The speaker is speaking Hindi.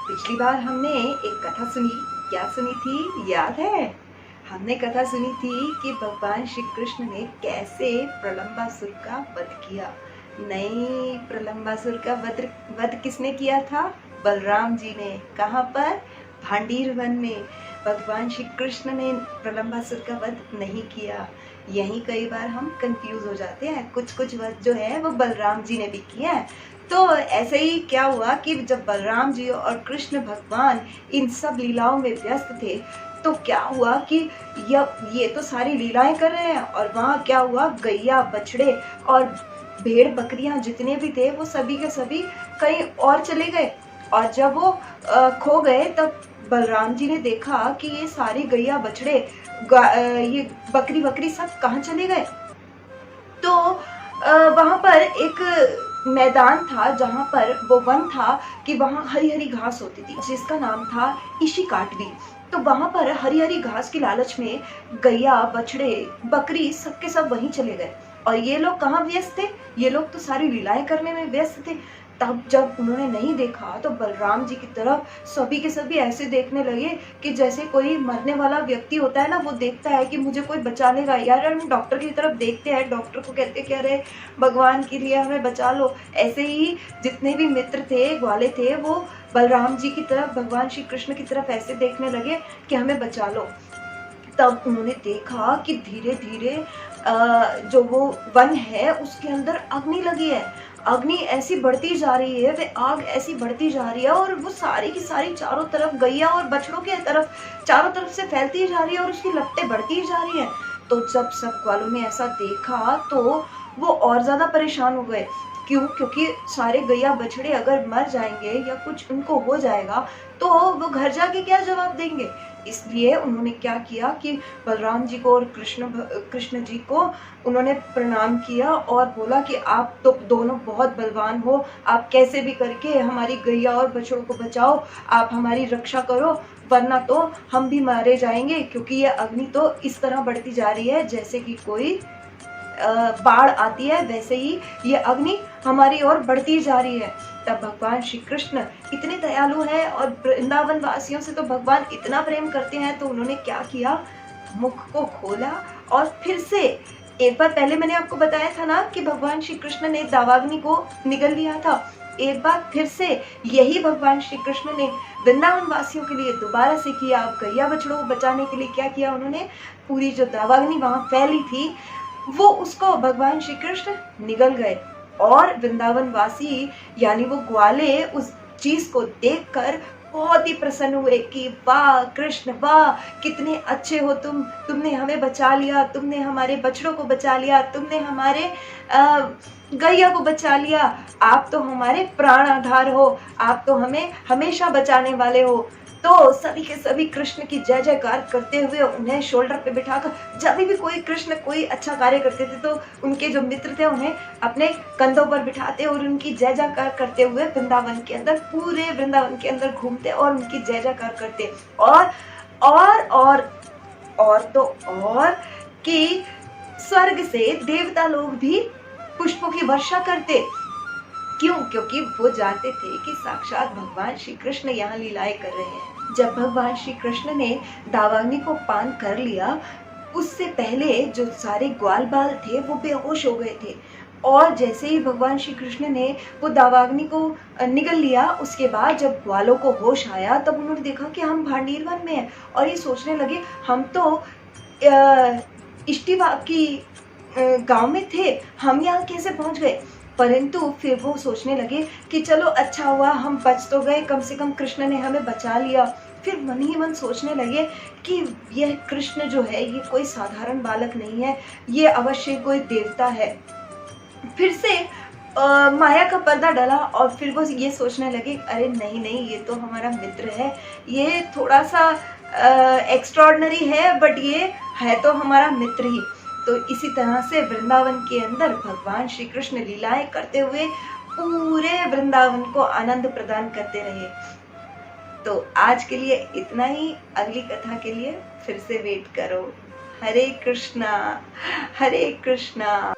पिछली बार हमने एक कथा सुनी। क्या सुनी थी, याद है? हमने कथा सुनी थी कि भगवान श्री कृष्ण ने कैसे प्रलंबासुर का वध किया। नहीं, प्रलंबासुर का वध किसने किया था? बलराम जी ने। कहाँ पर? भांडीर वन में। भगवान श्री कृष्ण ने प्रलंबासुर का वध नहीं किया। यही कई बार हम कंफ्यूज हो जाते हैं। कुछ वध जो है वो बलराम जी ने भी किया है। तो ऐसे ही क्या हुआ कि जब बलराम जी और कृष्ण भगवान इन सब लीलाओं में व्यस्त थे, तो क्या हुआ कि ये तो सारी लीलाएं कर रहे हैं और वहाँ क्या हुआ, गैया बछड़े और भेड़ बकरियां जितने भी थे वो सभी के सभी कहीं और चले गए। और जब वो खो गए तब बलराम जी ने देखा कि ये सारी गैया बछड़े ये बकरी सब कहाँ चले गए। तो वहाँ पर एक मैदान था जहाँ पर वो वन था कि वहाँ हरी हरी घास होती थी जिसका नाम था इशिकाटवी। तो वहाँ पर हरी हरी घास की लालच में गैया बछड़े बकरी सबके सब वहीं चले गए। और ये लोग कहाँ व्यस्त थे? ये लोग तो सारी लीलाएं करने में व्यस्त थे। तब जब उन्होंने नहीं देखा तो बलराम जी की तरफ सभी के सभी ऐसे देखने लगे कि जैसे कोई मरने वाला व्यक्ति होता है ना, वो देखता है कि मुझे कोई बचा लेगा। यार हम डॉक्टर की तरफ देखते हैं, डॉक्टर को कहते कि अरे भगवान के लिए हमें बचा लो। ऐसे ही जितने भी मित्र थे, ग्वाले थे, वो बलराम जी की तरफ, भगवान श्री कृष्ण की तरफ ऐसे देखने लगे कि हमें बचा लो। तब उन्होंने देखा कि धीरे धीरे जो वो वन है उसके अंदर अग्नि लगी है। अग्नि ऐसी बढ़ती जा रही है, वे आग ऐसी बढ़ती जा रही है और वो सारी की सारी चारों तरफ गैया और बछड़ों के तरफ चारों तरफ से फैलती जा रही है और उसकी लपटें बढ़ती जा रही है। तो जब सब ग्वालों ने ऐसा देखा तो वो और ज्यादा परेशान हो गए। क्यों? क्योंकि सारे गैया बछड़े अगर मर जाएंगे या कुछ उनको हो जाएगा तो वो घर जाके क्या जवाब देंगे। इसलिए उन्होंने क्या किया कि बलराम जी को और कृष्ण जी को उन्होंने प्रणाम किया और बोला कि आप तो दोनों बहुत बलवान हो, आप कैसे भी करके हमारी गैया और बछड़ों को बचाओ, आप हमारी रक्षा करो, वरना तो हम भी मारे जाएंगे। क्योंकि ये अग्नि तो इस तरह बढ़ती जा रही है जैसे कि कोई बाढ़ आती है, वैसे ही ये अग्नि हमारी ओर बढ़ती जा रही है। तब भगवान श्री कृष्ण इतने दयालु हैं और वृंदावन वासियों से तो भगवान इतना प्रेम करते हैं, तो उन्होंने क्या किया, मुख को खोला और फिर से एक बार पहले मैंने आपको बताया था ना कि भगवान श्री कृष्ण ने दावाग्नि को निगल लिया था। एक बार फिर से यही भगवान श्री कृष्ण ने वृंदावन वासियों के लिए दोबारा से किया। अब गैया बछड़ों को बचाने के लिए क्या किया उन्होंने, पूरी जो दावाग्नि वहां फैली थी वो उसको भगवान श्री कृष्ण निगल गए। और वृंदावन वासी यानी वो ग्वाले उस चीज को देखकर बहुत ही प्रसन्न हुए कि वाह कृष्ण, वाह कितने अच्छे हो तुमने हमें बचा लिया, तुमने हमारे बछड़ों को बचा लिया, तुमने हमारे गैया को बचा लिया, आप तो हमारे प्राण आधार हो, आप तो हमें हमेशा बचाने वाले हो। तो सभी के सभी कृष्ण की जय जयकार करते हुए उन्हें शोल्डर पे बिठाकर, जब भी कोई कृष्ण कोई अच्छा कार्य करते थे तो उनके जो मित्र थे उन्हें अपने कंधों पर बिठाते और उनकी जय जयकार करते हुए वृंदावन के अंदर, पूरे वृंदावन के अंदर घूमते और उनकी जय जयकार करते। और तो और कि स्वर्ग से देवता लोग भी पुष्पों की वर्षा करते। क्यों? क्योंकि वो जानते थे कि साक्षात भगवान श्री कृष्ण यहाँ लीलाएं कर रहे हैं। जब भगवान श्री कृष्ण ने दावाग्नि को पान कर लिया, उससे पहले जो सारे ग्वाल बाल थे वो बेहोश हो गए थे। और जैसे ही भगवान श्री कृष्ण ने वो दावाग्नि को निगल लिया, उसके बाद जब ग्वालों को होश आया तब उन्होंने देखा कि हम भांडीर वन में हैं। और ये सोचने लगे हम तो इष्टिवा की गांव में थे, हम यहाँ कैसे पहुंच गए। परंतु फिर वो सोचने लगे कि चलो अच्छा हुआ हम बच तो गए, कम से कम कृष्ण ने हमें बचा लिया। फिर मन ही मन सोचने लगे कि यह कृष्ण जो है ये कोई साधारण बालक नहीं है, ये अवश्य कोई देवता है। फिर से माया का पर्दा डला और फिर वो ये सोचने लगे अरे नहीं नहीं, ये तो हमारा मित्र है, ये थोड़ा सा एक्स्ट्रॉर्डनरी है बट ये है तो हमारा मित्र ही। तो इसी तरह से वृंदावन के अंदर भगवान श्री कृष्ण लीलाएं करते हुए पूरे वृंदावन को आनंद प्रदान करते रहे। तो आज के लिए इतना ही, अगली कथा के लिए फिर से वेट करो। हरे कृष्णा हरे कृष्णा।